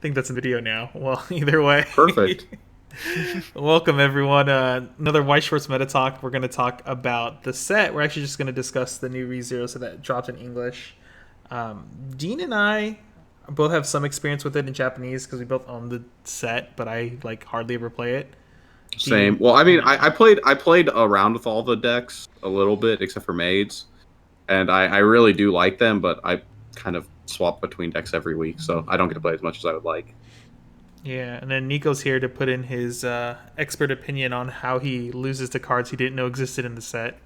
think that's in video now. Well, either way. Perfect. Welcome, everyone. Another Weiss Schwarz Meta Talk. We're going to talk about the set. We're actually just going to discuss the new ReZero, so that dropped in English. Dean and I both have some experience with it in Japanese because we both own the set, but I like hardly ever play it. Same. Dean, Well, I mean, yeah. I played around with all the decks a little bit, except for maids, and I really do like them, but I kind of swap between decks every week, so I don't get to play as much as I would like. Yeah, and then Nico's here to put in his expert opinion on how he loses to cards he didn't know existed in the set.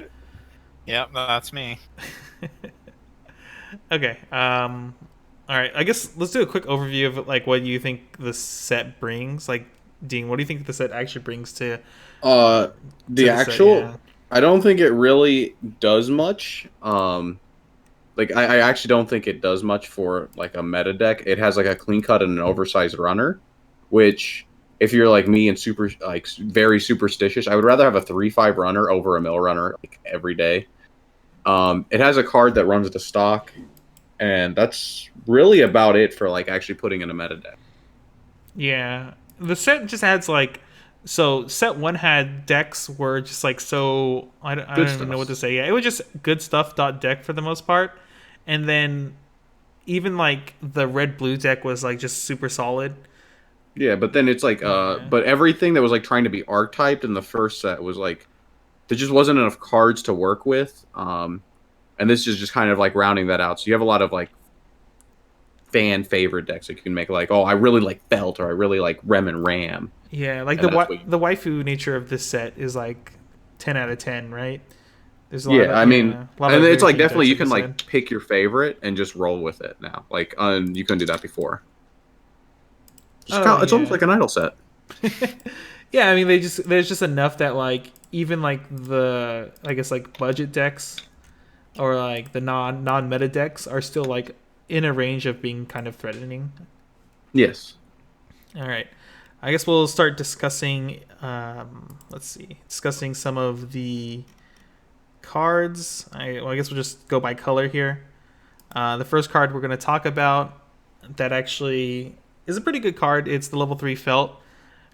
Yep, that's me. Okay. All right. I guess let's do a quick overview of like what you think the set brings. Like, Dean, what do you think the set actually brings Uh, to the the set? Yeah. actual, I don't think it really does much. Like I actually don't think it does much for like a meta deck. It has like a clean cut and an oversized runner, which if you're like me and super like very superstitious, I would rather have a 3/5 runner over a mill runner like every day. It has a card that runs to stock, and that's really about it for like actually putting in a meta deck. Yeah. The set just adds like, so set one had decks were just like so I Good don't even know what stuff. to say. Yeah, it was just good stuff dot deck for the most part, and then even like the red blue deck was like just super solid. Yeah, but then it's like Yeah. but everything that was like trying to be archetyped in the first set was like there just wasn't enough cards to work with. And this is just kind of like rounding that out. So you have a lot of like fan favorite decks that you can make like, oh, I really like Felt or I really like Rem and Ram. Yeah, like And that's what the waifu nature of this set is like 10 out of 10, right? There's a lot yeah, of I mean, a lot and of it's very like cute definitely decks you like can this set. like pick your favorite and just roll with it now. Like you couldn't do that before. Oh It's almost yeah, like an idle set. yeah. I mean, there's just enough that like even like the I guess like budget decks or like the non meta decks are still like in a range of being kind of threatening. Yes. All right, I guess we'll start discussing. Let's see, discussing some of the cards. I guess we'll just go by color here. The first card we're going to talk about that actually is a pretty good card. It's the level 3 Felt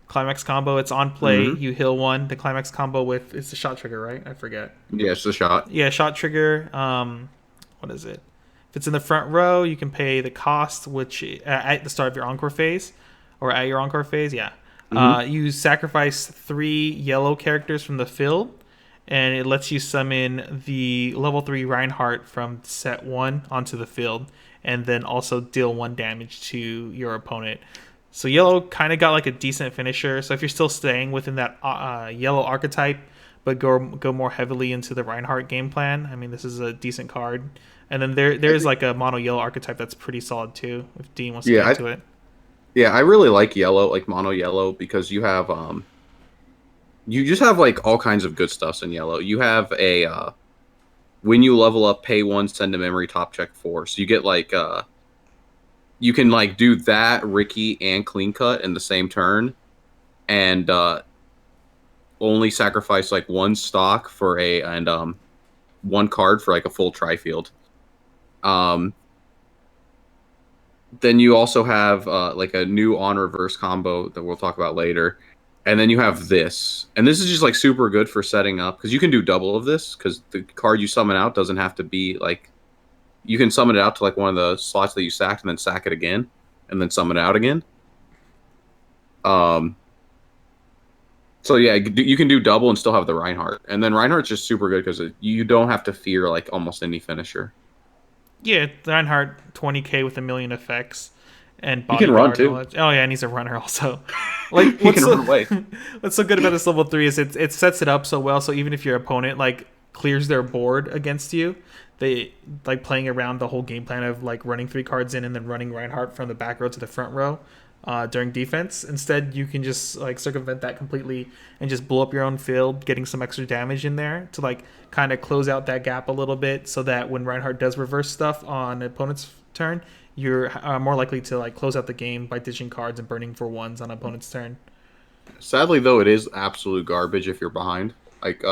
Climax combo. It's on play. Mm-hmm. You heal one. The Climax combo with it's a shot trigger, right? I forget. Yeah, it's a shot. Yeah, shot trigger. What is it? If it's in the front row, you can pay the cost, which at the start of your encore phase, or at your encore phase. Yeah, Mm-hmm. you sacrifice 3 yellow characters from the field, and it lets you summon the level 3 Reinhardt from set one onto the field, and then also deal 1 damage to your opponent. So yellow kind of got like a decent finisher. So if you're still staying within that yellow archetype, but go more heavily into the Reinhardt game plan, I mean this is a decent card. And then I there's think like a mono yellow archetype that's pretty solid too. If Dean wants to get yeah, into it. I really like yellow, like mono yellow, because you just have like all kinds of good stuffs in yellow. You have a when you level up, pay one, send a memory, top check four. So you get like you can like do that Ricky and clean cut in the same turn, and only sacrifice like one stock for a and one card for like a full tri-field. Um, then you also have like a new on reverse combo that we'll talk about later. And then you have this. And this is just like super good for setting up because you can do double of this because the card you summon out doesn't have to be like you can summon it out to like one of the slots that you sacked and then sack it again and then summon it out again. Um so yeah, you can do double and still have the Reinhardt. And then Reinhardt's just super good because you don't have to fear like almost any finisher. Yeah, Reinhardt 20k with a million effects and He can run bodyguard and all too. that. Oh yeah, and he's a runner also. Like He can run away. what's so good about this level 3 is it sets it up so well. So even if your opponent like clears their board against you, they like playing around the whole game plan of like running 3 cards in and then running Reinhardt from the back row to the front row. During defense, instead you can just like circumvent that completely and just blow up your own field, getting some extra damage in there to like kind of close out that gap a little bit, so that when Reinhardt does reverse stuff on an opponent's turn, you're more likely to like close out the game by ditching cards and burning for ones on opponent's turn. Sadly though, it is absolute garbage if you're behind. Like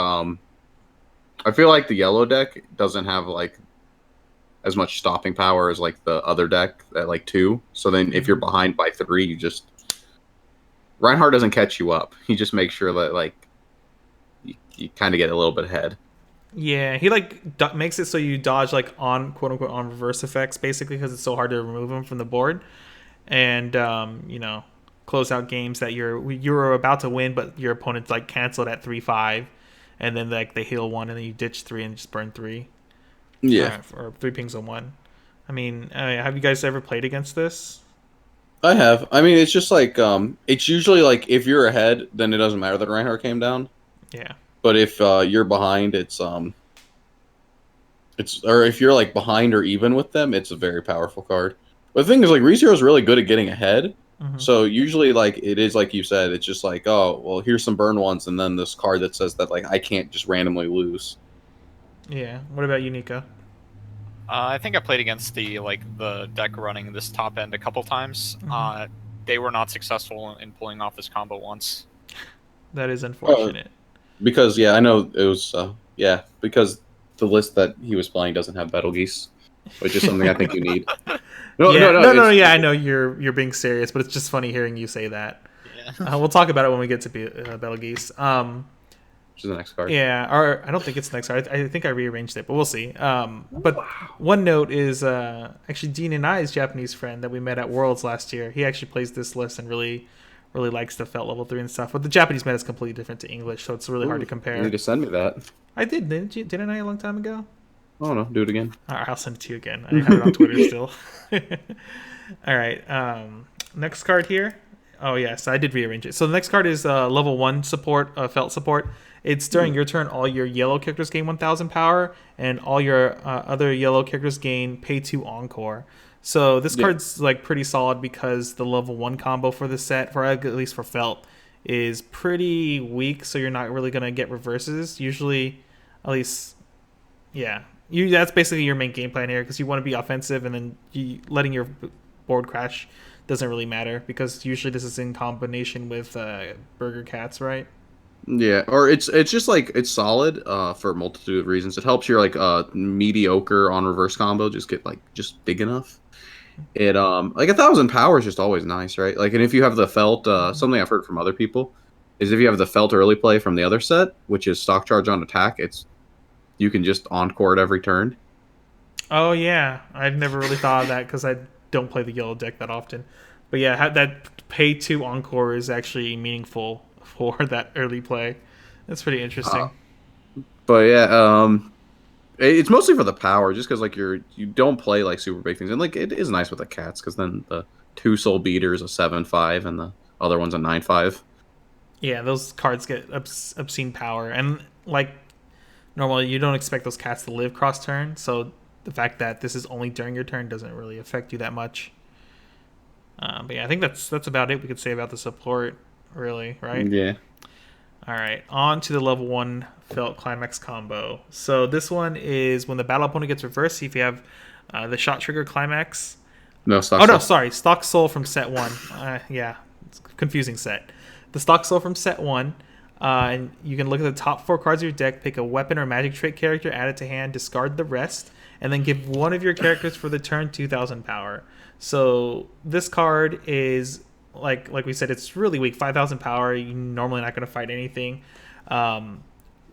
I feel like the yellow deck doesn't have like as much stopping power as like the other deck at like 2. So then if you're behind by 3, you just Reinhardt doesn't catch you up. He just makes sure that like you kind of get a little bit ahead. Yeah, he like makes it so you dodge like on quote unquote on reverse effects basically because it's so hard to remove them from the board, and close out games that you're about to win, but your opponent's like canceled at 3-5, and then like they heal 1 and then you ditch 3 and just burn 3. Yeah, or 3 pings on 1. I mean, have you guys ever played against this? I have. I mean, it's just like it's usually like if you're ahead, then it doesn't matter that Reinhardt came down. Yeah. But if you're behind, it's or if you're like behind or even with them, it's a very powerful card. But the thing is, like ReZero is really good at getting ahead. So usually, like it is like you said, it's just like, oh well, here's some burn ones, and then this card that says that like I can't just randomly lose. Yeah. What about you, Nika? I think I played against the deck running this top end a couple times. They were not successful in pulling off this combo once. That is unfortunate. Because yeah, I know it was because the list that he was playing doesn't have Battle Geese, which is something I think you need. No. Yeah, I know you're being serious, but it's just funny hearing you say that. Yeah. We'll talk about it when we get to Battle Geese. Which is the next card. Yeah, or I don't think it's the next card. I think I rearranged it, but we'll see. But one note is actually Dean and I's Japanese friend that we met at Worlds last year. He actually plays this list and really likes the felt level 3 and stuff. But the Japanese meta is completely different to English, so it's really hard to compare. You need to send me that. I did, didn't I, a long time ago? Oh no, do it again. All right, I'll send it to you again. I have it on Twitter still. All right, next card here. Oh yes, I did rearrange it. So the next card is level 1 support, felt support. It's during your turn, all your yellow characters gain 1,000 power, and all your other yellow characters gain pay 2 encore. So this card's like pretty solid because the level 1 combo for the set, for at least for felt, is pretty weak. So you're not really gonna get reverses usually, at least. Yeah, that's basically your main game plan here because you want to be offensive, and then letting your board crash doesn't really matter because usually this is in combination with Burger Cats, right? Yeah, or it's just like it's solid for a multitude of reasons. It helps your like mediocre on reverse combo just get like just big enough. It like 1,000 power is just always nice, right? Like, and if you have the felt, something I've heard from other people is if you have the felt early play from the other set, which is stock charge on attack, you can just encore it every turn. Oh yeah, I've never really thought of that because I don't play the yellow deck that often. But yeah, that pay 2 encore is actually meaningful for that early play. That's pretty interesting. But yeah, it's mostly for the power, just because like you don't play like super big things, and like it is nice with the cats because then the 2 soul beaters a 7/5 and the other one's a 9/5. Yeah, those cards get obscene power, and like normally you don't expect those cats to live cross turn, so the fact that this is only during your turn doesn't really affect you that much. But yeah, I think that's about it we could say about the support, really, right? Yeah. All right, on to the level 1 felt climax combo. So this one is when the battle opponent gets reversed. See if you have the shot trigger climax. No, stock. Oh no, sorry, stock soul from set 1. Yeah, it's a confusing set. The stock soul from set 1. And you can look at the top 4 cards of your deck, pick a weapon or magic trait character, add it to hand, discard the rest, and then give one of your characters for the turn 2,000 power. So this card is like we said, it's really weak. 5,000 power. You're normally not going to fight anything.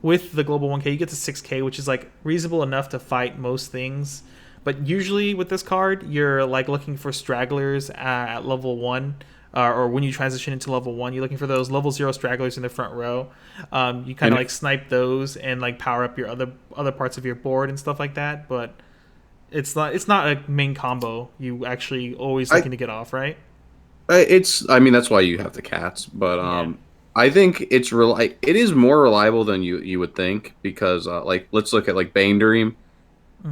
With the global 1K, you get to 6K, which is like reasonable enough to fight most things. But usually with this card, you're like looking for stragglers at level 1. Or when you transition into level 1, you're looking for those level 0 stragglers in the front row. You kind of like snipe those and like power up your other parts of your board and stuff like that. But it's not a main combo. You actually always looking to get off, right? I mean that's why you have the cats, but I think it is more reliable than you would think because like let's look at like Bane Dream.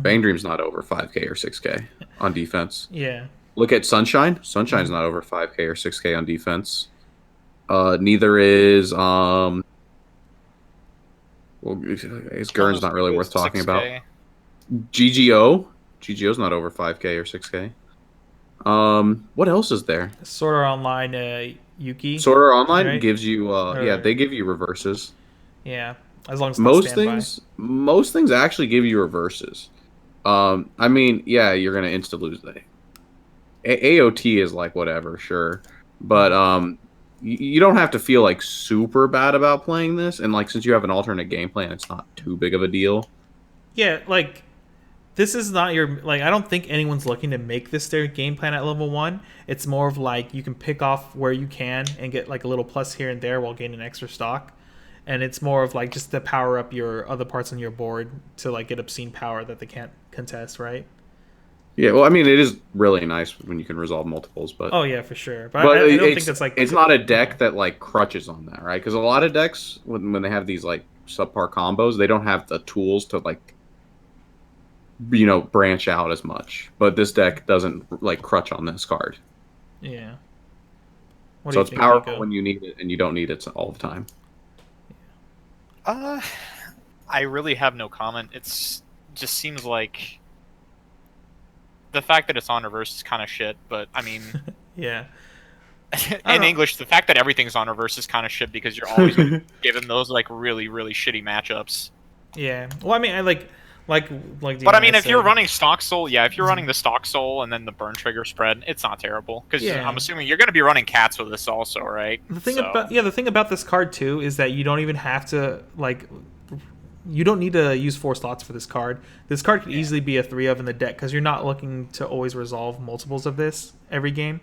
Bane Dream's not over 5K or 6K on defense. Yeah. Look at Sunshine. Sunshine's not over 5K or 6K on defense. Neither is well, Gurn's not really worth talking 6K. about. GGO's not over 5K or 6K. What else is there? Sword Art Online, Yuki. Sword Art Online right? gives you they give you reverses. Yeah, as long as Most things actually give you reverses. I mean, yeah, you're gonna insta lose the AOT is like whatever, sure, but you don't have to feel like super bad about playing this, and like since you have an alternate game plan, it's not too big of a deal. Yeah, like this is not your like. I don't think anyone's looking to make this their game plan at level 1. It's more of like you can pick off where you can and get like a little plus here and there while gaining extra stock. And it's more of like just to power up your other parts on your board to like get obscene power that they can't contest, right? Yeah, well, I mean, it is really nice when you can resolve multiples, but Oh yeah, for sure. But but I don't think that's like it's not a deck that like crutches on that, right? Because a lot of decks when they have these like subpar combos, they don't have the tools to like branch out as much. But this deck doesn't like crutch on this card, yeah. What do so you it's think, powerful Nico? when you need it, and you don't need it all the time. Uh, I really have no comment. It's just seems like the fact that it's on reverse is kind of shit. But I mean, Yeah. in English, the fact that everything's on reverse is kind of shit because you're always given those like really really shitty matchups. Yeah. Well, I mean, I like But I Deanna mean, if you're said, running stock soul, yeah, if you're running the stock soul and then the burn trigger spread, it's not terrible because Yeah. I'm assuming you're going to be running cats with this also, right? the thing So- about the thing about this card too is that you don't even have to like you don't need to use 4 slots for this card. This card could easily be a 3 of in the deck because you're not looking to always resolve multiples of this every game.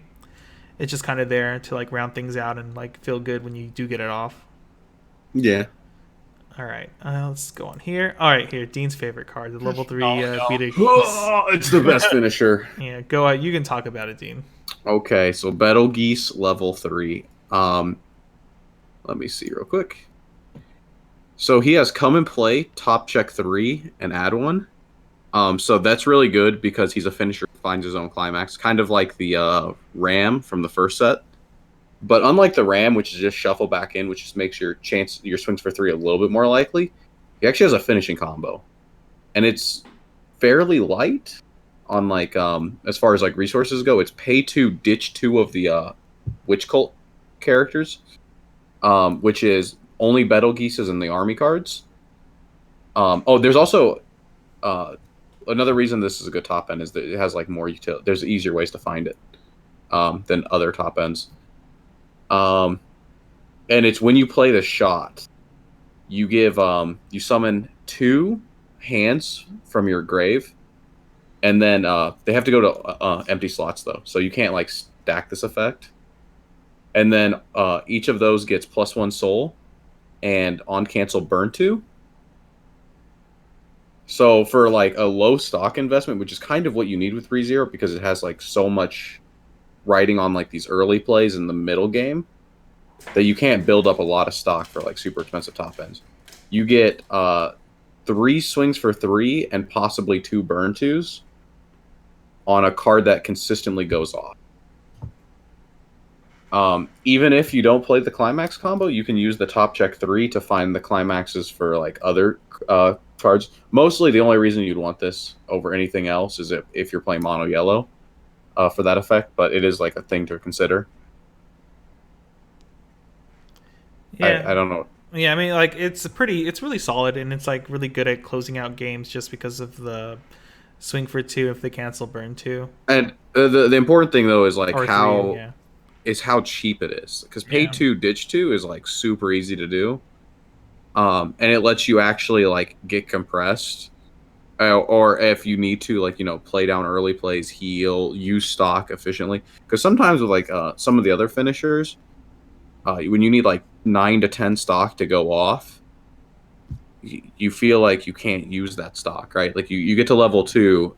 It's just kind of there to like round things out and like feel good when you do get it off. Yeah. All right, let's go on here. All right, here Dean's favorite card, the level 3 Oh, no. Beatrice. Oh, it's the best finisher. Yeah, go out. You can talk about it, Dean. Okay, so Battle Geese level 3. Let me see real quick. So he has come and play, top check 3, and add 1. So that's really good because he's a finisher who finds his own climax, kind of like the Ram from the first set. But unlike the Ram, which is just shuffle back in, which just makes your swings for 3 a little bit more likely, he actually has a finishing combo, and it's fairly light on like as far as like resources go. It's pay 2, ditch 2 of the Witch Cult characters, which is only Battle Geeses and the army cards. There's also another reason this is a good top end is that it has like more utility. There's easier ways to find it than other top ends. And it's when you play the shot, you give you summon 2 hands from your grave, and then they have to go to empty slots though, so you can't like stack this effect. And then each of those gets +1 soul, and on cancel burn 2. So for like a low stock investment, which is kind of what you need with ReZero because it has like so much writing on like these early plays in the middle game, that you can't build up a lot of stock for like super expensive top ends. You get 3 swings for 3 and possibly 2 burn 2s on a card that consistently goes off. Even if you don't play the climax combo, you can use the top check 3 to find the climaxes for like other cards. Mostly the only reason you'd want this over anything else is if you're playing mono yellow for that effect, but it is like a thing to consider. Yeah, I don't know. Yeah, I mean, like it's really solid, and it's like really good at closing out games just because of the swing for 2 if they cancel burn 2. And the important thing though is like Or how 3, yeah. is how cheap it is, because pay Yeah. 2 ditch 2 is like super easy to do, and it lets you actually like get compressed, or if you need to like play down early plays, heal, use stock efficiently, because sometimes with like some of the other finishers, when you need like 9 to 10 stock to go off, you feel like you can't use that stock, right? Like you get to level 2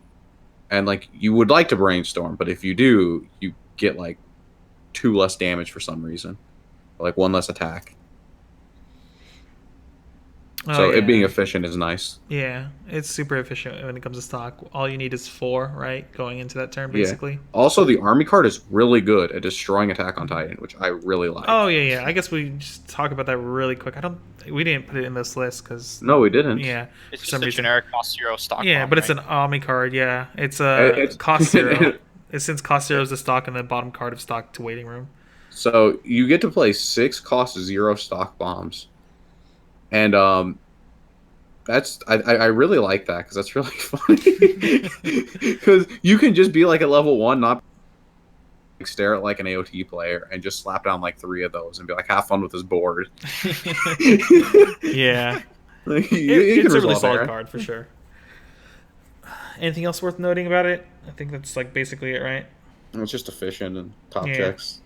and like you would like to brainstorm, but if you do, you get like 2 less damage for some reason, like 1 less attack. So yeah. it being efficient is nice. Yeah, it's super efficient when it comes to stock. All you need is 4, right? Going into that turn, Yeah. basically. Also, the army card is really good at destroying attack on Titan, which I really like. Oh yeah. I guess we just talk about that really quick. We didn't put it in this list because No, we didn't. yeah, It's for just some a reason. generic cost 0 stock. Yeah, bomb, but it's right? an Omni card. Yeah, it's It's- cost 0. Since cost 0 is the stock and the bottom card of stock to waiting room. So you get to play 6 cost 0 stock bombs, and I really like that because that's really funny. Because you can just be like a level 1, not stare at like an AOT player and just slap down like 3 of those and be like, have fun with this board. Yeah. Like, It's can a really resolve solid right? card for sure. Anything else worth noting about it? I think that's like basically it, right? It's just efficient and top Yeah. checks.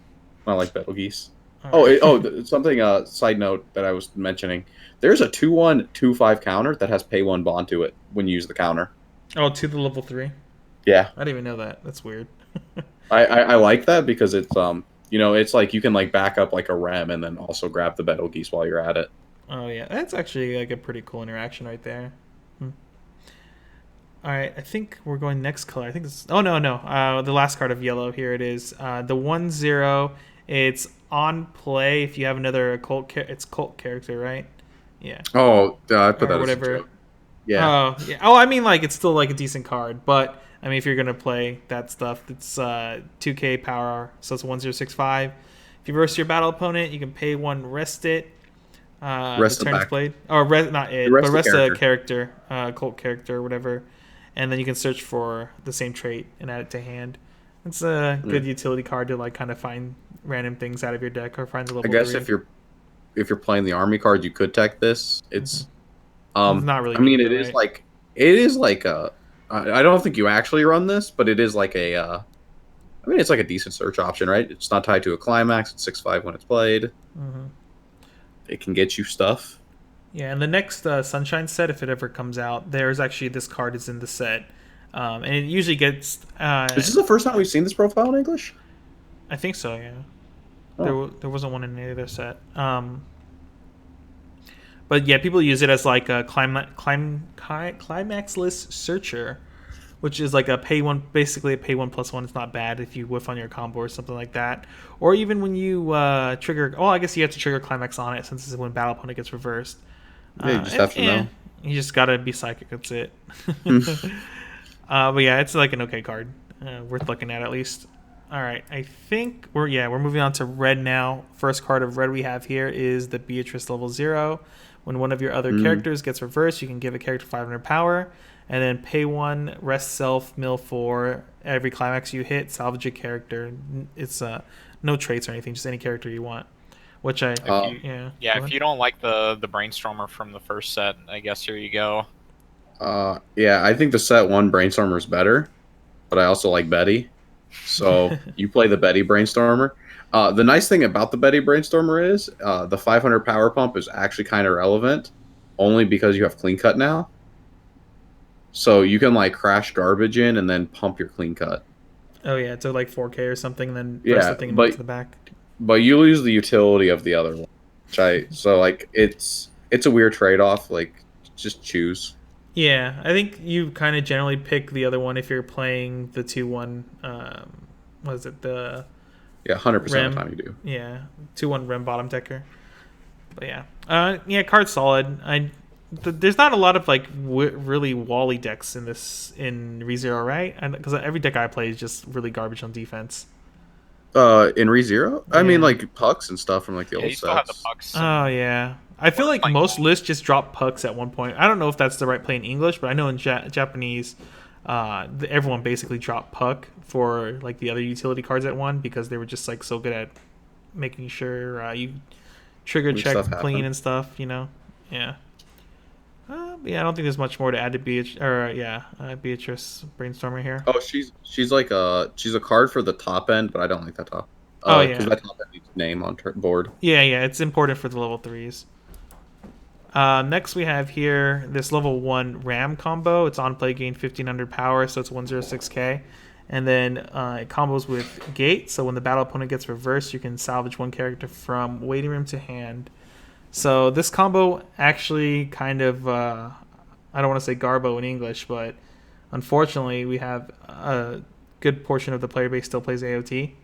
I like Battle Geese. All right. Something. Side note that I was mentioning. There's a 2/1 2/5 counter that has pay 1 bond to it when you use the counter. Oh, to the level 3. Yeah, I didn't even know that. That's weird. I like that because it's it's like you can like back up like a Ram and then also grab the Battle Geese while you're at it. Oh yeah, that's actually like a pretty cool interaction right there. All right, I think we're going next color. I think this. Oh no. The last card of yellow. Here it is. The 1/0. It's on play if you have another cult. It's cult character, right? Yeah. Oh, I put Or that whatever. as a joke. Yeah. Oh yeah. Oh, I mean like it's still like a decent card, but I mean if you're gonna play that stuff, it's 2K power, so it's 1065. If you verse your battle opponent, you can pay 1, rest it. Rest The the turns back. played, or not it, Rest but the rest character. a character, cult character, or whatever, and then you can search for the same trait and add it to hand. It's a good utility card to like kind of find random things out of your deck or find a level I guess 3. if you're playing the army card, you could tech this. It's It's not really. I mean, good, it though, is right? like a. I don't think you actually run this, but it is like a. I mean, it's like a decent search option, right? It's not tied to a climax. It's 6/5 when it's played. It can get you stuff. Yeah, and the next Sunshine set, if it ever comes out, there's actually this card is in the set, and it usually gets. Is this the first time we've seen this profile in English? I think so. Yeah, Oh. there wasn't one in any other set. But yeah, people use it as like a climaxless searcher, which is like a pay 1, basically a pay 1+1. It's not bad if you whiff on your combo or something like that, or even when you trigger. Oh, I guess you have to trigger climax on it since this is when battle opponent gets reversed. Yeah, you just have to know. You just gotta be psychic. That's it. But yeah, it's like an okay card, worth looking at least. All right, I think we're moving on to red now. First card of red we have here is the Beatrice level 0. When one of your other characters gets reversed, you can give a character 500 power, and then pay 1, rest self, mill 4. Every climax you hit, salvage a character. It's no traits or anything, just any character you want. Which If you don't like the brainstormer from the first set, I guess here you go. Yeah, I think the set 1 brainstormer is better, but I also like Betty. So you play the Betty brainstormer. The nice thing about the Betty brainstormer is the 500 power pump is actually kind of relevant, only because you have clean cut now. So you can like crash garbage in and then pump your clean cut. Oh yeah, to like 4K or something, and then press the thing and move to the back. But you lose the utility of the other one. So like it's a weird trade off. Like just choose. Yeah, I think you kind of generally pick the other one if you're playing the 2/1. What is it? The 100% of Ram. the time you do. Yeah, 2/1 Ram bottom decker. But yeah, card's solid. There's not a lot of like really wally decks in ReZero, right? Because every deck I play is just really garbage on defense. In ReZero, I mean Yeah. like pucks and stuff from like the Yeah, old you still have the sets. pucks. Oh yeah, I feel like Like- most lists just drop pucks at one point. I don't know if that's the right play in English, but I know in Japanese, everyone basically dropped puck for like the other utility cards at 1 because they were just like so good at making sure you trigger Weird check stuff clean happen. and stuff. Yeah. But yeah, I don't think there's much more to add to Beatrice brainstormer here. Oh, she's like she's a card for the top end, but I don't like that top. Oh, yeah. because that top end needs name on board. Yeah, it's important for the level 3s. Next we have here this level 1 Ram combo. It's on play, gain 1500 power, so it's 106k. And then it combos with Gate, so when the battle opponent gets reversed, you can salvage 1 character from waiting room to hand. So this combo actually kind of, I don't want to say garbo in English, but unfortunately we have a good portion of the player base still plays AOT.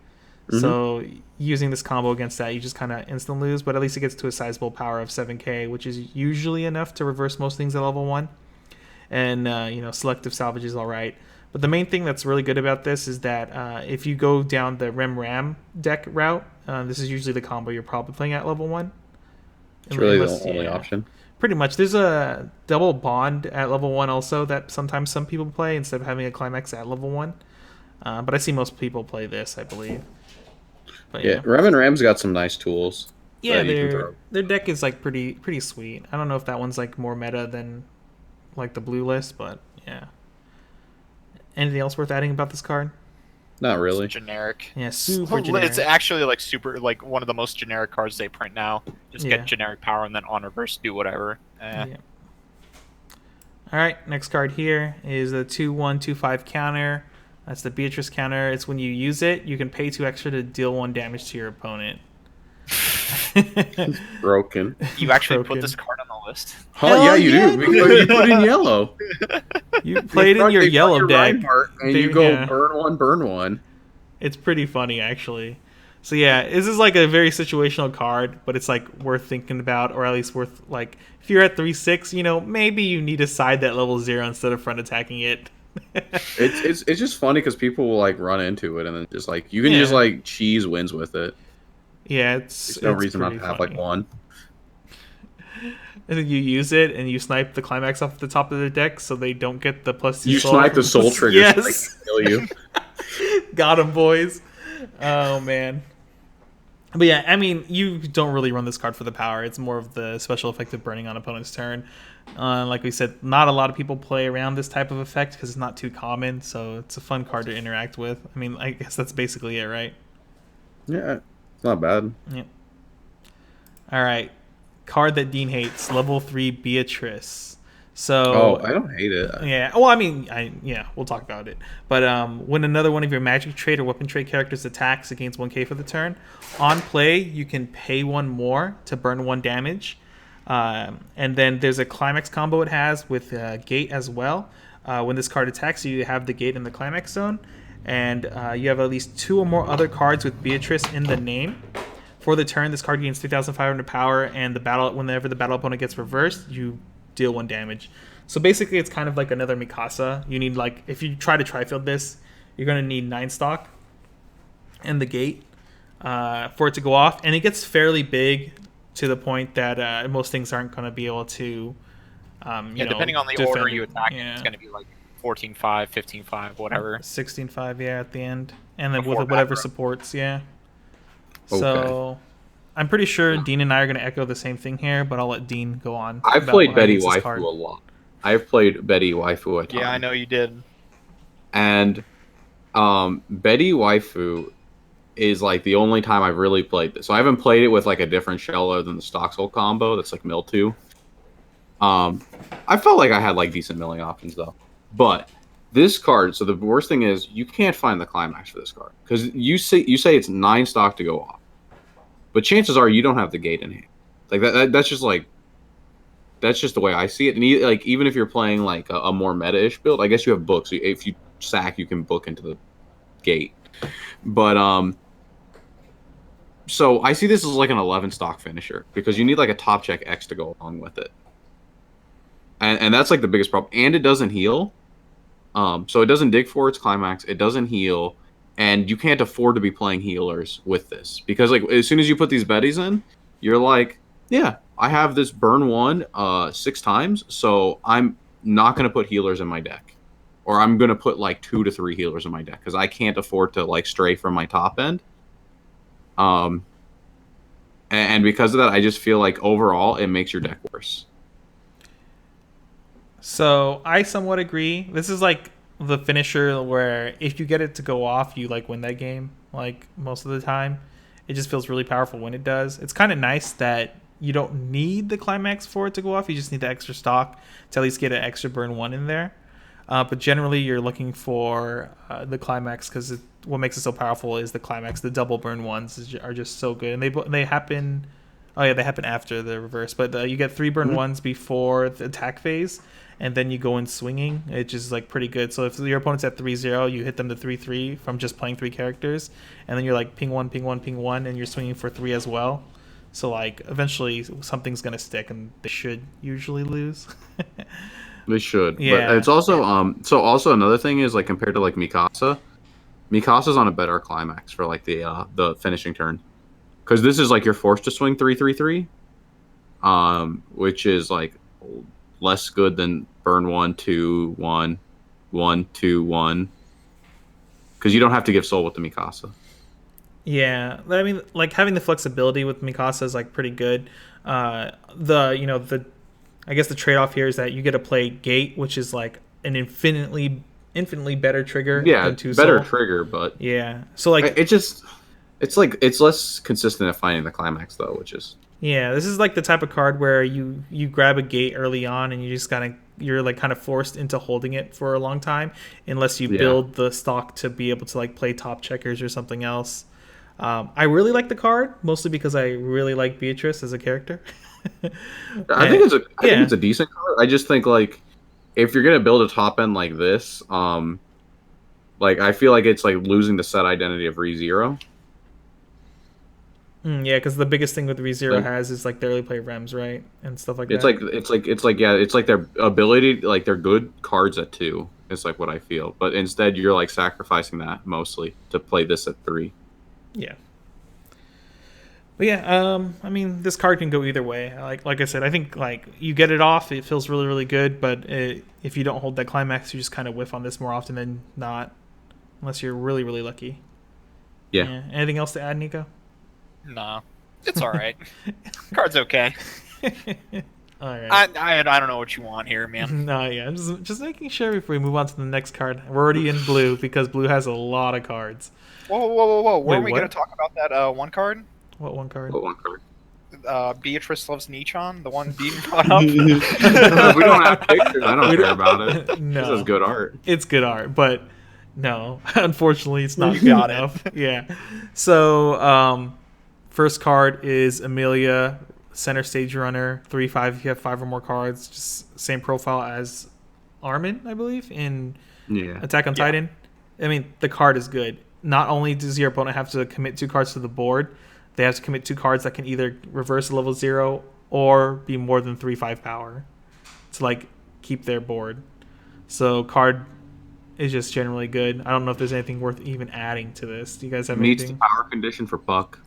So using this combo against that, you just kind of instant lose, but at least it gets to a sizable power of 7k, which is usually enough to reverse most things at level 1. And, selective salvage is all right. But the main thing that's really good about this is that if you go down the Ram deck route, this is usually the combo you're probably playing at level 1. It's really the only option. Pretty much. There's a double bond at level 1 also that sometimes some people play instead of having a climax at level 1. But I see most people play this, I believe. But Yeah, Ram and Ram's got some nice tools. Yeah, that you can throw. their deck is like pretty sweet. I don't know if that one's like more meta than like the blue list, but yeah. Anything else worth adding about this card? Not really. It's generic. Yeah, super generic. It's actually like super like one of the most generic cards they print now. Just get generic power and then on reverse do whatever. Yeah. All right, next card here is a 2/1/2/5 counter. That's the Beatrice counter. It's when you use it, you can pay 2 extra to deal 1 damage to your opponent. Broken. You actually put this card on the list? Oh yeah, you do. Because you put it in yellow. You played in your yellow deck. And you go burn one. It's pretty funny, actually. So yeah, this is like a very situational card, but it's like worth thinking about, or at least worth like if you're at 3/6, you know, maybe you need to side that level 0 instead of front attacking it. It's just funny because people will like run into it and then just like you can just like cheese wins with it. Yeah, there's no reason not to have like one. And then you use it and you snipe the climax off the top of the deck so they don't get the +2 You soul. snipe the soul trigger. Yes. So they can kill you. Got him, boys. Oh man. But yeah, I mean, you don't really run this card for the power. It's more of the special effect of burning on opponent's turn. Like we said, not a lot of people play around this type of effect because it's not too common. So it's a fun card to interact with. I mean, I guess that's basically it, right? Yeah, it's not bad. Yep. All right. Card that Dean hates, level 3 Beatrice. So I don't hate it. Yeah. Well, I mean, we'll talk about it. But when another one of your magic trait or weapon trait characters attacks, it gains 1k for the turn. On play, you can pay 1 more to burn 1 damage. And then there's a climax combo it has with gate as well. When this card attacks, you have the gate in the climax zone, and you have at least 2 or more other cards with Beatrice in the name. For the turn, this card gains 3,500 power, and whenever the battle opponent gets reversed, you deal 1 damage. So basically, it's kind of like another Mikasa. You need like if you try to trifield this, you're gonna need 9 stock and the gate for it to go off, and it gets fairly big to the point that most things aren't gonna be able to. Depending on the order you attack, it's gonna be like 14-5, 15-5, whatever. 16-5, yeah, at the end, and then Before with whatever background. supports, yeah. Okay. So. I'm pretty sure Dean and I are going to echo the same thing here, but I'll let Dean go on. I've played Betty Waifu a lot. I've played Betty Waifu a ton. Yeah, I know you did. And Betty Waifu is like the only time I've really played this. So I haven't played it with like a different shell other than the stock soul combo that's like mill 2. I felt like I had like decent milling options though. But this card, so the worst thing is you can't find the climax for this card because you say it's 9 stock to go off. But chances are you don't have the gate in hand. Like that's just the way I see it. And even if you're playing like a more meta-ish build, I guess you have books. So if you sack, you can book into the gate. But so I see this as like an 11 stock finisher because you need like a top check X to go along with it. And that's like the biggest problem. And it doesn't heal. So it doesn't dig for its climax. It doesn't heal. And you can't afford to be playing healers with this because, like, as soon as you put these Bettys in, you're like, yeah, I have this burn 1 6 times, so I'm not going to put healers in my deck, or I'm going to put like 2 to 3 healers in my deck because I can't afford to like stray from my top end. And because of that, I just feel like overall it makes your deck worse. So I somewhat agree. This is like the finisher where if you get it to go off, you like win that game like most of the time. It just feels really powerful when it does. It's kind of nice that you don't need the climax for it to go off. You just need the extra stock to at least get an extra burn 1 in there. But generally you're looking for the climax because what makes it so powerful is the climax. The double burn 1s are just so good, and they happen. Oh yeah, they happen after the reverse, but you get 3 burn 1s before the attack phase, and then you go in swinging. It's just like pretty good. So if your opponent's at 3-0, you hit them to 3-3 from just playing 3 characters, and then you're like ping 1, ping 1, ping 1, and you're swinging for 3 as well. So like eventually something's gonna stick, and they should usually lose. They should. Yeah. But it's also so also another thing is like compared to like Mikasa's on a better climax for like the finishing turn. Because this is like you're forced to swing 3-3-3. which is like less good than burn 1/2/1, 1/2/1, because you don't have to give soul with the Mikasa. Yeah, I mean, like having the flexibility with Mikasa is like pretty good. The I guess the trade off here is that you get to play Gate, which is like an infinitely better trigger Yeah, than Two better Soul. trigger, but Yeah, so like it's like it's less consistent at finding the climax though, which is yeah, this is like the type of card where you grab a Gate early on and you just you're like kind of forced into holding it for a long time unless you yeah. build the stock to be able to like play top checkers or something else. I really like the card mostly because I really like Beatrice as a character. I think it's a decent card. I just think like if you're gonna build a top end like this, like I feel like it's like losing the set identity of ReZero. Yeah, because the biggest thing with ReZero Like, has is like they only play Rems, right, and stuff like it's that. it's like their ability, like they're good cards at 2. It's like what I feel, but instead you're like sacrificing that mostly to play this at 3. Yeah. But yeah, I mean, this card can go either way. Like I said, I think like you get it off, it feels really really good. But if you don't hold that climax, you just kind of whiff on this more often than not, unless you're really really lucky. Yeah. Anything else to add, Nico? No, it's all right. Card's okay. All right. I don't know what you want here, man. No, yeah, I'm just making sure before we move on to the next card. We're already in blue because blue has a lot of cards. Whoa! Wait, Weren't we going to talk about that one card? What one card? What one card? Beatrice loves Nichan, the one being brought up. We don't have pictures. I don't care about it. No. This is good art. It's good art, but no, unfortunately, it's not You good got it. enough. Yeah. So, first card is Emilia, center stage runner, 3/5. If you have 5 or more cards, just same profile as Armin, I believe, in Attack on Titan. I mean, the card is good. Not only does your opponent have to commit 2 cards to the board, they have to commit 2 cards that can either reverse a level 0 or be more than 3/5 power to like keep their board. So card is just generally good. I don't know if there's anything worth even adding to this. Do you guys have Meets anything? the power condition for Puck.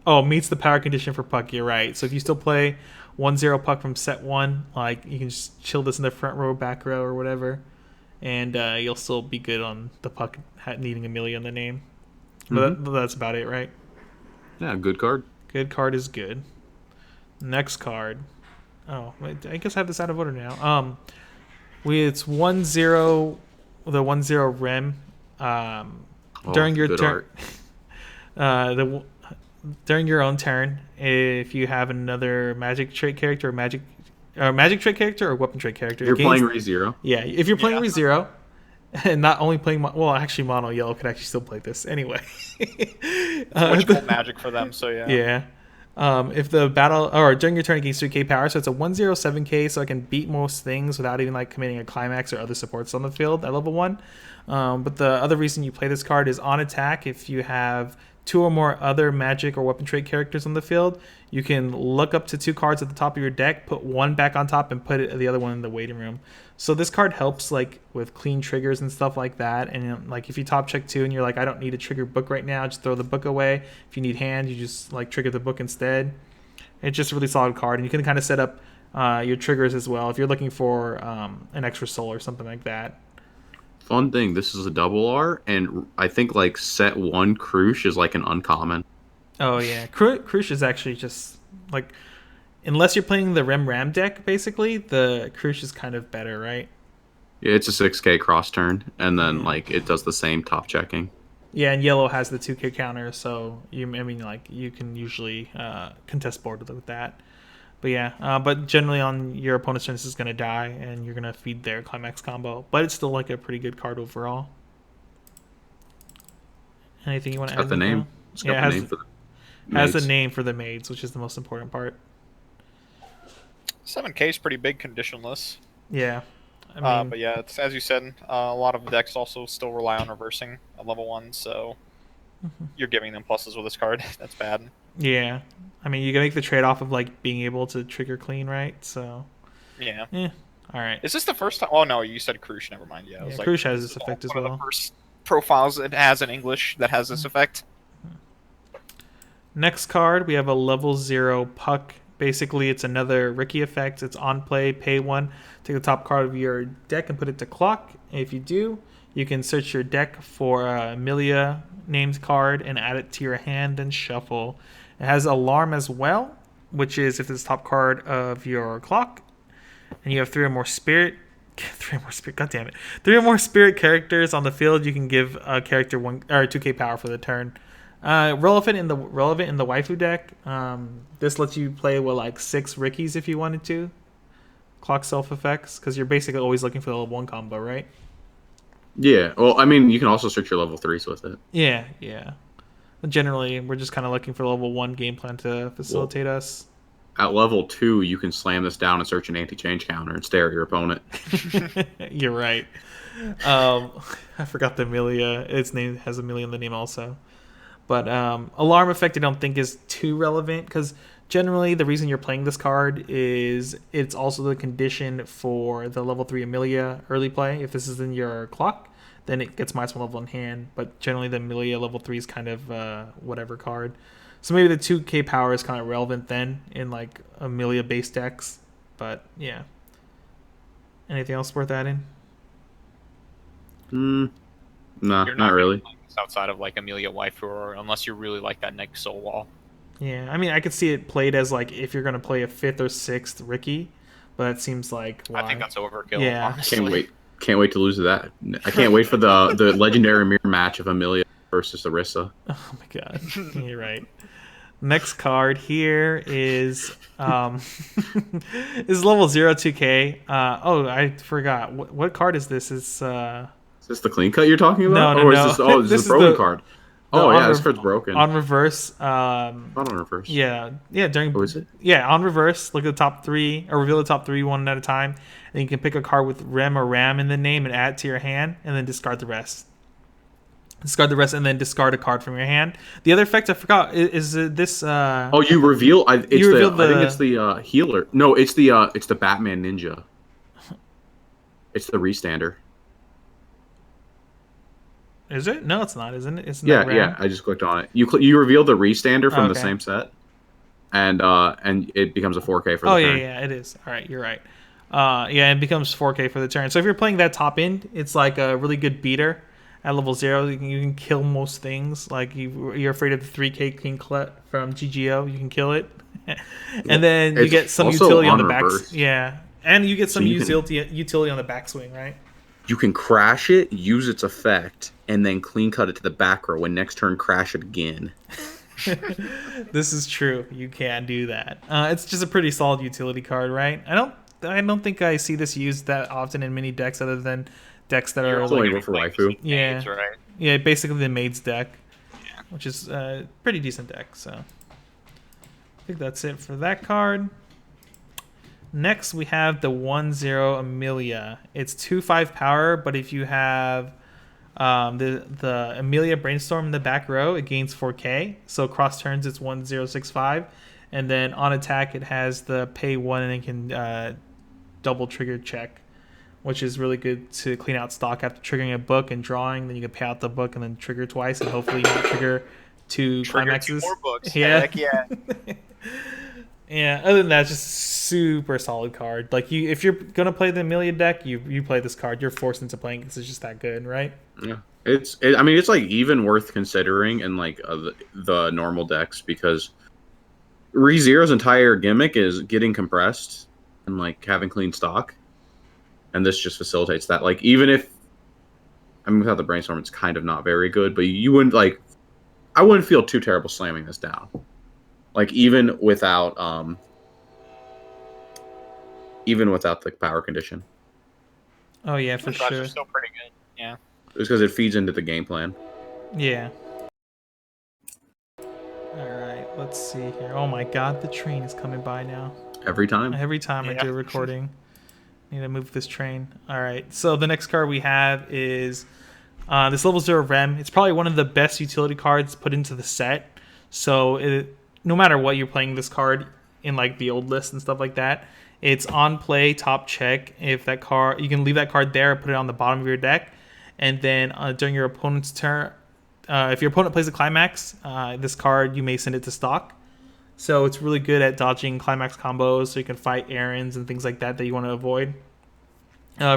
Oh, meets the power condition for Puck. You're right. So if you still play 1/0 Puck from set 1, like you can just chill this in the front row, back row, or whatever, and you'll still be good on the Puck needing Emilia in the name. But that's about it, right? Yeah, good card. Good card is good. Next card. Oh, I guess I have this out of order now. It's 1/0, the 1/0 Rem. During your turn, during your own turn, if you have another magic trait character or magic trait character or weapon trait character, You're playing ReZero. Yeah, if you're playing ReZero, and not only playing actually mono yellow could actually still play this anyway. Switchable magic for them, so yeah. Yeah. If the battle or during your turn against 3k power, so it's a 1/07k, so I can beat most things without even like committing a climax or other supports on the field at level 1. But the other reason you play this card is on attack. If you have 2 or more other magic or weapon trait characters on the field, you can look up to 2 cards at the top of your deck, put one back on top, and put the other one in the waiting room. So this card helps like with clean triggers and stuff like that. And like if you top check 2 and you're like, I don't need to trigger book right now, just throw the book away. If you need hand, you just like trigger the book instead. It's just a really solid card, and you can kind of set up your triggers as well if you're looking for an extra soul or something like that. Fun thing, this is a double R, and I think like set 1 Crush is like an uncommon. Oh yeah, Crush is actually just like, unless you're playing the Ram deck, basically the Crush is kind of better, right? Yeah, it's a 6k cross turn, and then like it does the same top checking. Yeah, and yellow has the 2k counter, so you can usually contest board with that. But yeah, but generally on your opponent's turn, this is going to die, and you're going to feed their climax combo. But it's still like a pretty good card overall. Anything you want to add? Got the name. Yeah, it has the name for the maids, which is the most important part. 7k is pretty big conditionless. Yeah. I mean, but yeah, it's as you said, a lot of decks also still rely on reversing at level 1, so you're giving them pluses with this card. That's bad. Yeah. I mean, you can make the trade-off of like being able to trigger clean, right? So yeah. All right. Is this the first time? Oh no, you said Crush. Never mind. Yeah, Yeah, Crush has this effect as well. One of the first profiles it has in English that has this effect. Next card, we have a level 0 Puck Basically, it's another Ricky effect. It's on play, pay 1, take the top card of your deck and put it to clock. If you do, you can search your deck for a Emilia named card and add it to your hand and shuffle. It has alarm as well, which is if it's top card of your clock and you have 3 or more spirit, god damn it, 3 or more spirit characters on the field, you can give a character 1 or 2k power for the turn. Relevant in the waifu deck. This lets you play with like 6 Rickies if you wanted to. Clock self effects, because you're basically always looking for the level 1 combo, right? Yeah. Well, I mean, you can also search your level 3s with it. Yeah. Generally, we're just kind of looking for level 1 game plan to facilitate us. At level 2, you can slam this down and search an anti-change counter and stare at your opponent. You're right. I forgot the Emilia. Its name has Emilia in the name also. But alarm effect I don't think is too relevant, because generally the reason you're playing this card is it's also the condition for the level 3 Emilia early play. If this is in your clock, then it gets -1 level in hand. But generally the Emilia level 3 is kind of whatever card. So maybe the 2k power is kind of relevant then in like Emilia base decks. But yeah. Anything else worth adding? Nah, You're not really. Outside of like Emilia Waifu, or unless you really like that next soul wall. Yeah, I mean, I could see it played as like if you're gonna play a 5th or 6th Ricky, but that seems like why? I think that's overkill. Yeah. Honestly. Can't wait to lose to that. I can't wait for the legendary mirror match of Emilia versus Arissa. Oh my god, you're right. Next card here is is level 0 2k. Oh, I forgot. What card is this? It's Is this the clean cut you're talking about? No. Is this a broken card? Oh yeah, this card's broken. On reverse. Not on reverse. Yeah. During. Oh, is it? Yeah, on reverse. Look at the top 3, or reveal the top 3 one at a time, and you can pick a card with Rem or Ram in the name and add it to your hand, and then discard the rest. And then discard a card from your hand. The other effect I forgot is this. Oh, you reveal. I think it's the healer. No, it's the Batman Ninja. It's the restander. Is it? No, it's not, isn't it? Isn't Yeah. I just clicked on it. You reveal the restander from the same set, and it becomes a 4K for the turn. Yeah, it is. All right, you're right. It becomes 4K for the turn. So if you're playing that top end, it's like a really good beater. At level 0, you can kill most things. Like you're afraid of the 3K King Clut from GGO, you can kill it, and then you get some utility on the back. Yeah, and you get some utility on the backswing, right? You can crash it, use its effect, and then clean cut it to the back row. When next turn, crash it again. This is true. You can do that. It's just a pretty solid utility card, right? I don't think I see this used that often in many decks, other than decks that are like for Waifu. Yeah, maids, right? Yeah, basically the maids deck, Yeah. which is a pretty decent deck. So I think that's it for that card. Next, we have the 1/0 Emilia. It's 2/5 power, but if you have the Emilia Brainstorm in the back row, it gains 4K. So cross turns, it's 1065, and then on attack, it has the pay 1 and it can double trigger check, which is really good to clean out stock after triggering a book and drawing. Then you can pay out the book and then trigger twice, and hopefully you trigger 2 climaxes. 2 more books. Yeah. Heck yeah. Yeah, other than that, it's just super solid card. Like if you're gonna play the Emilia deck, you play this card. You're forced into playing because it's just that good, right? Yeah, I mean, it's like even worth considering in like the normal decks, because ReZero's entire gimmick is getting compressed and like having clean stock, and this just facilitates that. Like even if, I mean, without the brainstorm, it's kind of not very good, but you wouldn't like. I wouldn't feel too terrible slamming this down. Like even without the power condition. Oh yeah, for sure. Are still pretty good. Yeah. It's because it feeds into the game plan. Yeah. All right, let's see here. Oh my God, the train is coming by now. Every time. Every time I do a recording, need to move this train. All right, so the next card we have is this level 0 Rem. It's probably one of the best utility cards put into the set. So no matter what you're playing this card in like the old list and stuff like that, it's on play, top check. If that card, you can leave that card there, put it on the bottom of your deck, and then during your opponent's turn, if your opponent plays a climax, this card you may send it to stock, So it's really good at dodging climax combos, so you can fight errands and things like that you want to avoid.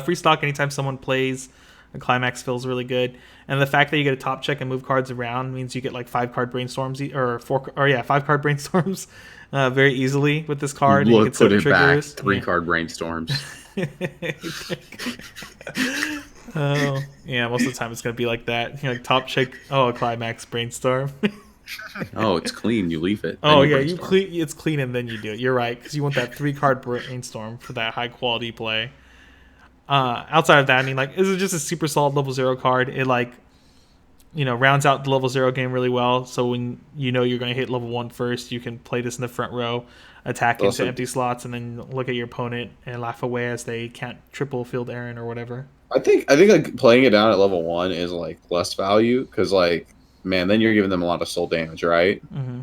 Free stock anytime someone plays a climax feels really good, and the fact that you get a top check and move cards around means you get like 5-card brainstorms or 5-card brainstorms very easily with this card. You and you can set put it triggers. back 3-card brainstorms. Oh yeah, most of the time it's gonna be like that. You're like top check. Oh, a climax brainstorm. Oh, it's clean. You leave it. Oh yeah, it's clean and then you do it. You're right, because you want that 3-card brainstorm for that high quality play. Outside of that, I mean, like, this is just a super solid level 0 card. It like, rounds out the level 0 game really well. So when you're going to hit level 1 first, you can play this in the front row, attack into empty slots, and then look at your opponent and laugh away as they can't triple field Aaron or whatever. I think like playing it down at level 1 is like less value because like, man, then you're giving them a lot of soul damage, right? Mm-hmm.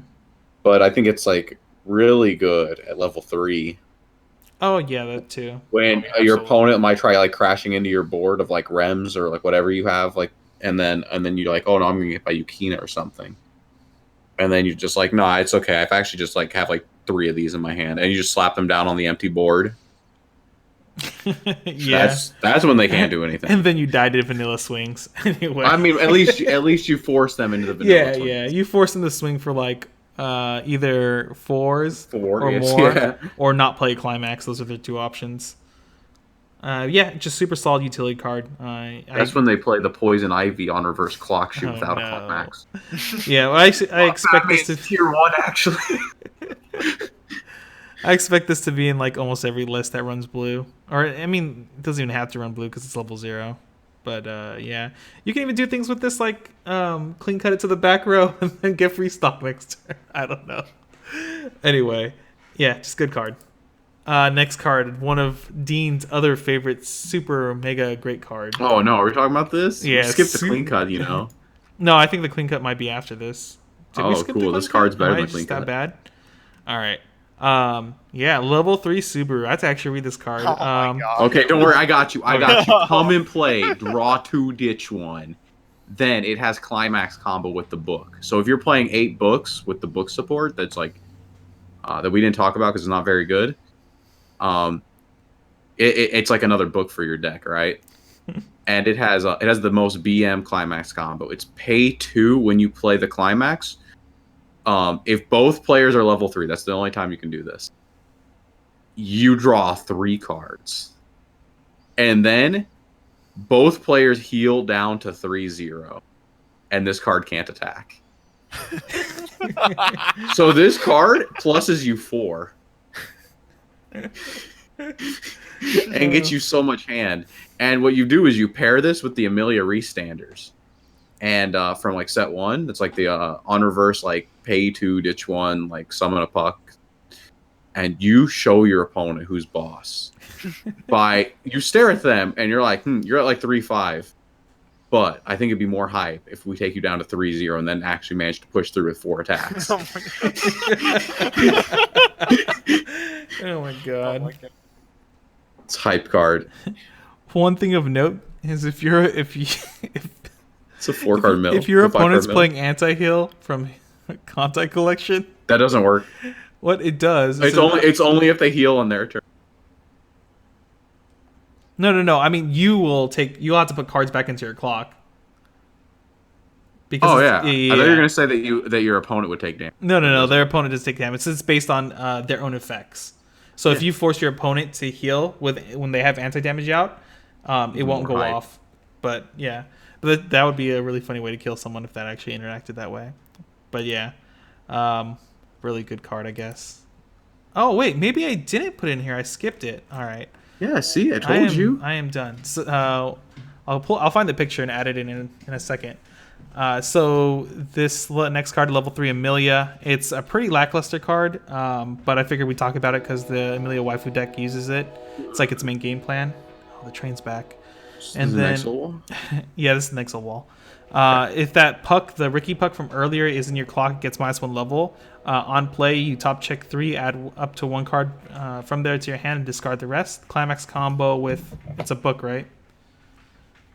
But I think it's like really good at level 3. Oh yeah, that too. When your opponent might try like crashing into your board of like Rems or like whatever you have, like, and then you're like, oh no, I'm gonna get by Yukina or something, and then you're just like, no, it's okay. I've actually just like have like 3 of these in my hand, and you just slap them down on the empty board. Yeah, that's when they can't do anything. And then you die to vanilla swings. Anyway, I mean, at least you force them into the vanilla. Swings. Yeah, you force them to swing for like either 4s or yes, more, or not play climax. Those are the 2 options. Just super solid utility card. That's when they play the Poison Ivy on reverse clock shoot without a climax. Yeah, well, I expect this to tier 1 actually. I expect this to be in like almost every list that runs blue. Or I mean, it doesn't even have to run blue because it's level 0. But yeah, you can even do things with this like clean cut it to the back row and then get free stock next turn. I don't know. Anyway, yeah, just good card. Next card, one of Dean's other favorite super mega great card. Oh no, are we talking about this? Yeah, skip the clean cut, No, I think the clean cut might be after this. Did we skip cool. This card's better than clean That cut. bad? All right. Level 3 Subaru. I have to actually read this card. Oh my God. Okay, don't worry, I got you. Come and play. Draw 2, ditch 1. Then it has climax combo with the book. So if you're playing 8 books with the book support, that's like that we didn't talk about because it's not very good. It's like another book for your deck, right? And it has the most BM climax combo. It's pay 2 when you play the climax. If both players are level 3, that's the only time you can do this. You draw 3 cards. And then both players heal down to 3-0. And this card can't attack. So this card pluses you 4. And gets you so much hand. And what you do is you pair this with the Emilia Restanders. And from like set 1, it's like the on reverse, like pay 2, ditch 1, like summon a puck. And you show your opponent who's boss. You stare at them and you're like, you're at like 3-5. But I think it'd be more hype if we take you down to 3-0 and then actually manage to push through with 4 attacks. Oh my god. It's hype card. One thing of note is if it's a 4-card mill. If your opponent's playing anti-heal from Contact Collection, that doesn't work. What it does is it's only if they heal on their turn. No. I mean, you'll have to put cards back into your clock. Because I thought you were gonna say that your opponent would take damage. No. Their opponent does take damage. It's based on their own effects. So if you force your opponent to heal when they have anti-damage out, it won't go off. But yeah, that would be a really funny way to kill someone if that actually interacted that way. But yeah, really good card, I guess. Oh wait, maybe I didn't put it in here. I skipped it. All right. Yeah, see, I told you. I am done. So, I'll find the picture and add it in a second. So this next card, level 3 Emilia, it's a pretty lackluster card, but I figured we'd talk about it because the Emilia Waifu deck uses it. It's like its main game plan. Oh, the train's back. And then, this is the Nexel wall? Yeah, this is the Nexel wall. If that puck, the Ricky puck from earlier, is in your clock, it gets -1 level. On play, you top check 3, add up to 1 card from there to your hand, and discard the rest. Climax combo with, it's a book, right?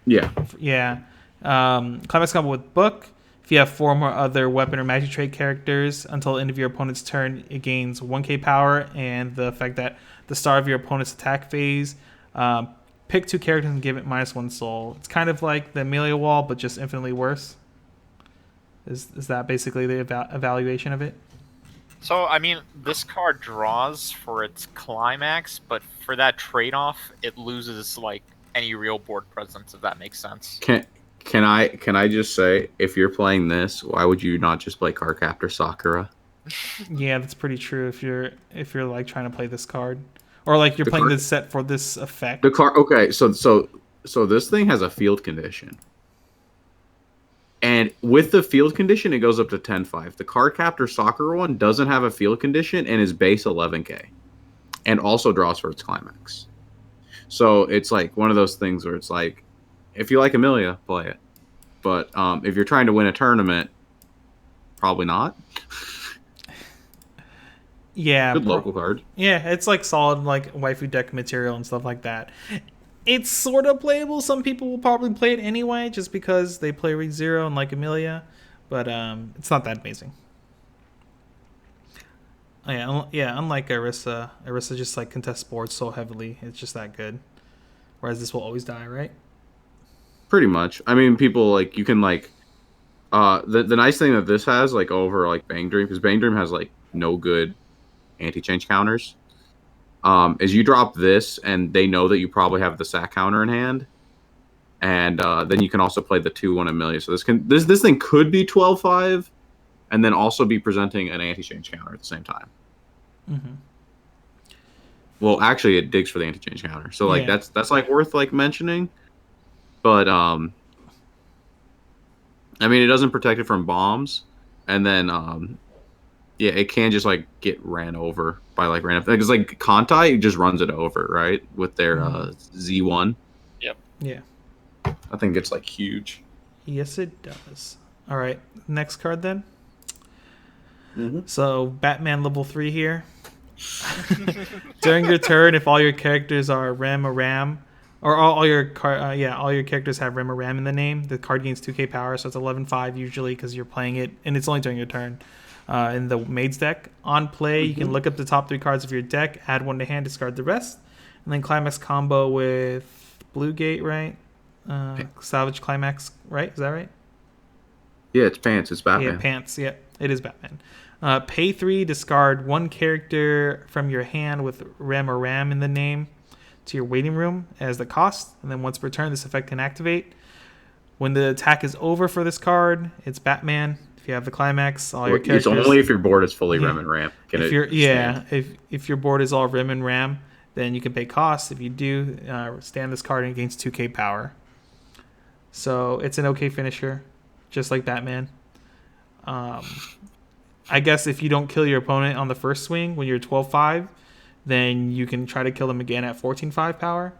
Yeah. Yeah. Climax combo with book. If you have 4 more other weapon or magic trait characters, until the end of your opponent's turn, it gains 1k power, and the effect that the start of your opponent's attack phase, pick 2 characters and give it -1 soul. It's kind of like the Emilia wall, but just infinitely worse. Is that basically the evaluation of it? So, I mean, this card draws for its climax, but for that trade-off, it loses, like, any real board presence, if that makes sense. Can I just say, if you're playing this, why would you not just play Cardcaptor Sakura? Yeah, that's pretty true. If you're like trying to play this card, or like you're playing this set for this effect. Okay, so this thing has a field condition, and with the field condition, it goes up to 10-5. The Cardcaptor Sakura one doesn't have a field condition and is base 11k, and also draws for its climax. So it's like one of those things where it's like, if you like Emilia, play it. But if you're trying to win a tournament, probably not. Yeah. Good local card. Yeah, it's like solid like waifu deck material and stuff like that. It's sort of playable. Some people will probably play it anyway just because they play ReZero and like Emilia. But it's not that amazing. Oh, yeah, unlike Orisa just like contests boards so heavily. It's just that good. Whereas this will always die, right? Pretty much. I mean, people like, you can like the nice thing that this has like over like Bang Dream, because Bang Dream has like no good anti-change counters, is you drop this and they know that you probably have the sack counter in hand, and then you can also play the 2-1 Emilia. So this thing could be 12-5 and then also be presenting an anti-change counter at the same time. Mm-hmm. Well, actually it digs for the anti-change counter, so like that's like worth like mentioning. But I mean, it doesn't protect it from bombs, and then yeah, it can just like get ran over by like random things. Like Kantai just runs it over, right, with their Z1. Yep. Yeah. I think it's like huge. Yes, it does. All right, next card then. Mm-hmm. So Batman level 3 here. During your turn, if all your characters are Ram or Ram, or all your characters have Ram or Ram in the name, the card gains 2k power, so it's 11-5 usually because you're playing it, and it's only during your turn. In the Maid's deck, on play, you can look up the top 3 cards of your deck, add 1 to hand, discard the rest, and then climax combo with Blue Gate, right? Salvage climax, right? Is that right? Yeah, it's Pants. It's Batman. Yeah, Pants. Yeah, it is Batman. Pay 3, discard 1 character from your hand with Ram or Ram in the name to your waiting room as the cost, and then once per turn, this effect can activate. When the attack is over for this card, it's Batman. If you have the climax, all your characters. It's only if your board is fully Ram and Ram. If your board is all Ram and Ram, then you can pay cost. If you do, stand this card and it gains 2k power. So it's an okay finisher, just like Batman. I guess if you don't kill your opponent on the first swing when you're 12-5, then you can try to kill them again at 14-5 power.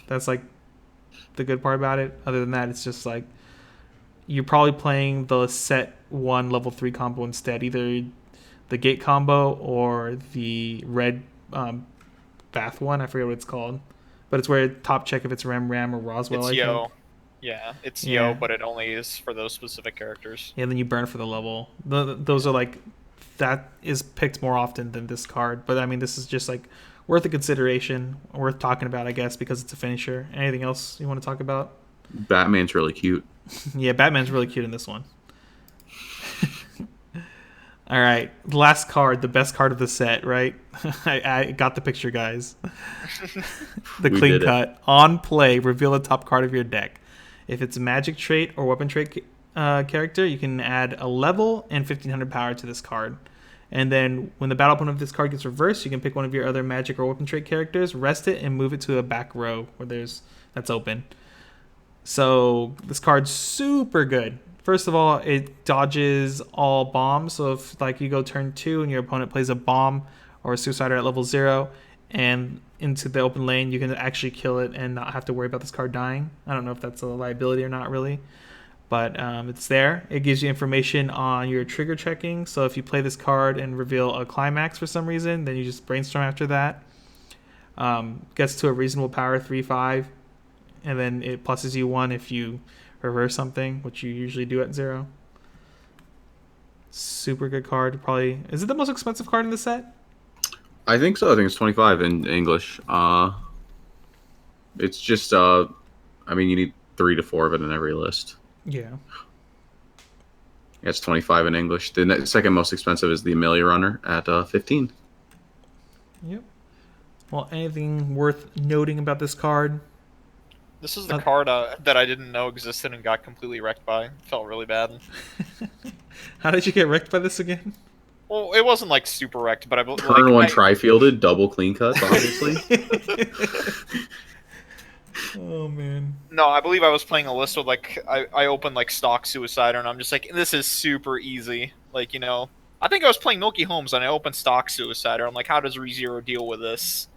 That's like the good part about it. Other than that, it's just like you're probably playing the set 1 level 3 combo instead, either the gate combo or the red bath one. I forget what it's called, but it's where top check if it's Ram or Roswell. It's Yo. Yeah, it's Yo, but it only is for those specific characters. Yeah, then you burn for the level. Those are like, that is picked more often than this card. But I mean, this is just like worth a consideration, worth talking about, I guess, because it's a finisher. Anything else you want to talk about? Batman's really cute. Yeah, Batman's really cute in this one. All right, last card, the best card of the set, right? I got the picture, guys. The clean cut. On play, reveal the top card of your deck. If it's a magic trait or weapon trait character, you can add a level and 1500 power to this card. And then when the battle point of this card gets reversed, you can pick one of your other magic or weapon trait characters, rest it, and move it to a back row where that's open. So this card's super good. First of all, it dodges all bombs. So if like you go turn 2 and your opponent plays a bomb or a suicider at level 0 and into the open lane, you can actually kill it and not have to worry about this card dying. I don't know if that's a liability or not really, but it's there. It gives you information on your trigger checking. So if you play this card and reveal a climax for some reason, then you just brainstorm after that. Gets to a reasonable power 3-5, and then it pluses you 1 if you reverse something, which you usually do at 0. Super good card. Probably, is it the most expensive card in the set? I think so. I think it's 25 in English. It's just I mean, you need 3 to 4 of it in every list. Yeah. It's 25 in English. The second most expensive is the Emilia runner at 15. Yep. Well, anything worth noting about this card? This is the card that I didn't know existed and got completely wrecked by. Felt really bad. How did you get wrecked by this again? Well, it wasn't like super wrecked, but Turn one tri-fielded, double clean cuts, obviously. Oh man. No, I believe I was playing a list with like I opened like stock Suicider and I'm just like, this is super easy. Like, you know, I think I was playing Milky Holmes and I opened stock Suicider. I'm like, how does ReZero deal with this?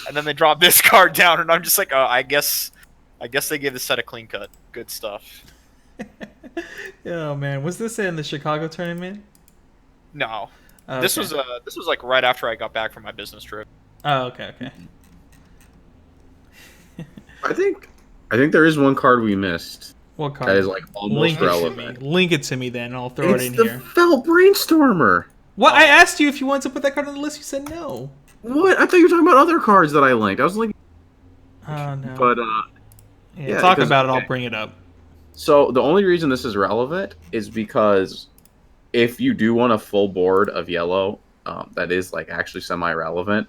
And then they drop this card down and I'm just like, oh, I guess they gave the set a clean cut. Good stuff. Oh man, was this in the Chicago tournament? No. Oh, This okay. was like right after I got back from my business trip. Oh, okay. I think there is one card we missed. What card? That is like almost relevant. Link it to me then, and I'll throw it in the here. Felt Brainstormer. What? I asked you if you wanted to put that card on the list. You said no. What? I thought you were talking about other cards that I linked. I was linking. Oh no. But yeah, talk about it. I'll bring it up. So the only reason this is relevant is because if you do want a full board of yellow, that is like actually semi-relevant.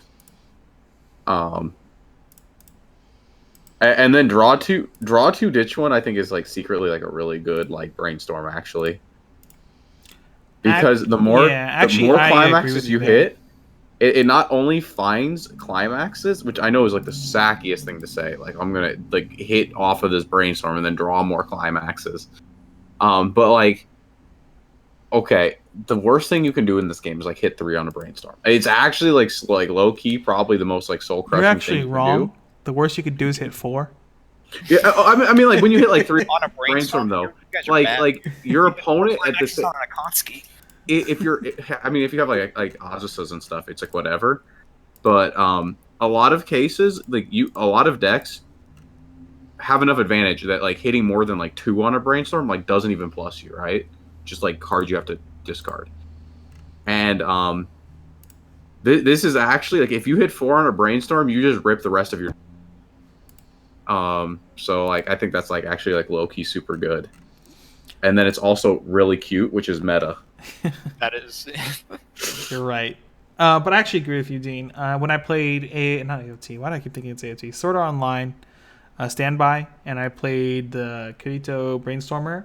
And then draw two, ditch one. I think is like secretly like a really good like brainstorm actually. Because the more climaxes you hit, it not only finds climaxes, which I know is like the sackiest thing to say. Like I'm gonna like hit off of this brainstorm and then draw more climaxes. But like, okay, the worst thing you can do in this game is like hit 3 on a brainstorm. It's actually like low key, probably the most like soul crushing. You're actually thing wrong. you can do. The worst you could do is hit 4. Yeah, I mean, like when you hit like 3 On a brainstorm though, you guys are bad. like your opponent at the same. on a Akatsuki. If you're, I mean, if you have like Azusas and stuff, it's like whatever. But a lot of cases, like a lot of decks have enough advantage that like hitting more than like 2 on a brainstorm like doesn't even plus you, right? Just like cards you have to discard. And this is actually like if you hit 4 on a brainstorm, you just rip the rest of your. So like I think that's like actually like low key super good. And then it's also really cute, which is meta. That is. You're right. But I actually agree with you, Dean. When I played not AOT, why do I keep thinking it's AOT? Sword Art Online, Standby, and I played the Kirito Brainstormer.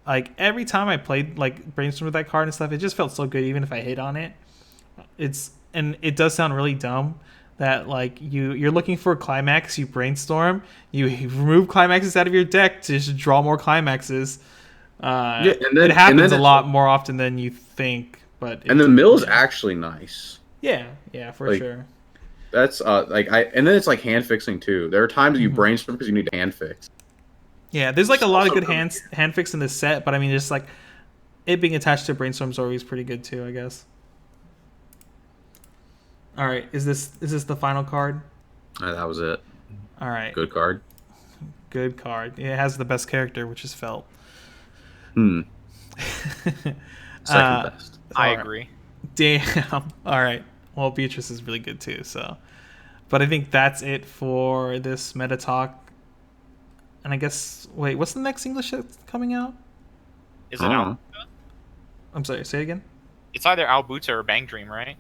Like every time I played like Brainstorm with that card and stuff, it just felt so good, even if I hit on it. And it does sound really dumb that like you're looking for a climax, you brainstorm, you remove climaxes out of your deck to just draw more climaxes. Yeah, and then, it happens a lot more often than you think. But the mill is actually nice. Yeah, for sure. That's and then it's like hand fixing too. There are times you brainstorm because you need to hand fix. Yeah, there's like a lot of good hand fix in this set, but I mean, just like it being attached to brainstorm is always pretty good too, I guess. All right, is this the final card? That was it. All right, good card. Good card. It has the best character, which is Felt. Second best. I agree. Damn. All right. Well, Beatrice is really good too. So, but I think that's it for this meta talk. And I guess wait, what's the next English that's coming out? Is it Albuta? I'm sorry. Say it again. It's either Albuta or Bang Dream, right?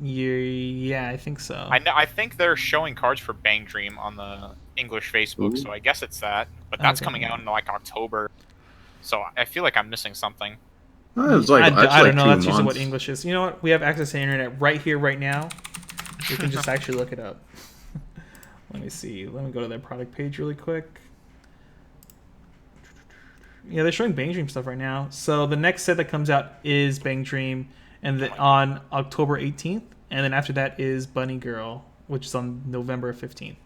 Yeah, I think so. I think they're showing cards for Bang Dream on the English Facebook, so I guess it's that. But that's coming out in like October. So I feel like I'm missing something. It's like, I don't know. That's months. usually what English is. You know what? We have access to the internet right here, right now. We can just actually look it up. Let me see. Let me go to their product page really quick. Yeah, they're showing Bang Dream stuff right now. So the next set that comes out is Bang Dream, and on October 18th, and then after that is Bunny Girl, which is on November 15th.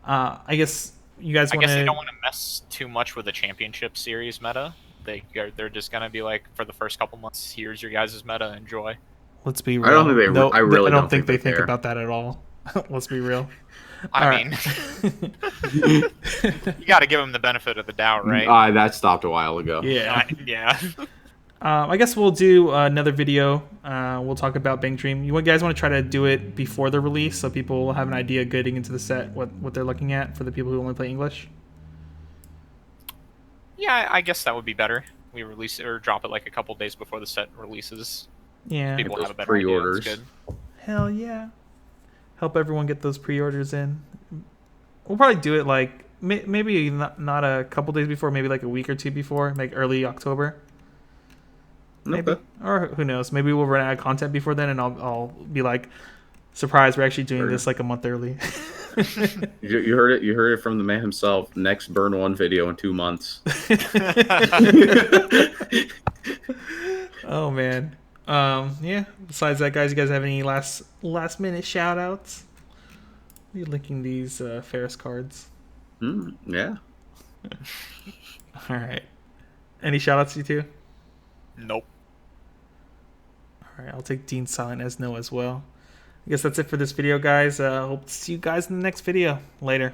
I guess you guys want to. I guess they don't want to mess too much with the championship series meta. They're just gonna be like, for the first couple months, here's your guys' meta, enjoy. Let's be real. I don't think they. I really don't think they think about that at all. Let's be real. I All mean, right. you got to give him the benefit of the doubt, right? That stopped a while ago. Yeah. Yeah. I guess we'll do another video. We'll talk about Bang Dream. You guys want to try to do it before the release so people will have an idea getting into the set what they're looking at for the people who only play English? Yeah, I guess that would be better. We release it or drop it like a couple days before the set releases. Yeah. People Get have a those better idea. pre-orders. It's good. Hell yeah. Help everyone get those pre-orders in. We'll probably do it like maybe not a couple days before, maybe like a week or two before, like early October. Maybe. Okay. Or who knows? Maybe we'll run out of content before then and I'll be like, surprise, we're actually doing this like a month early. You heard it. You heard it from the man himself. Next Burn One video in 2 months. Oh man. Yeah. Besides that, guys, you guys have any last minute shout outs? We're linking these Ferris cards. Yeah. All right. Any shout outs, you two? Nope. All right. I'll take Dean Silent as no as well. I guess that's it for this video, guys. Hope to see you guys in the next video. Later.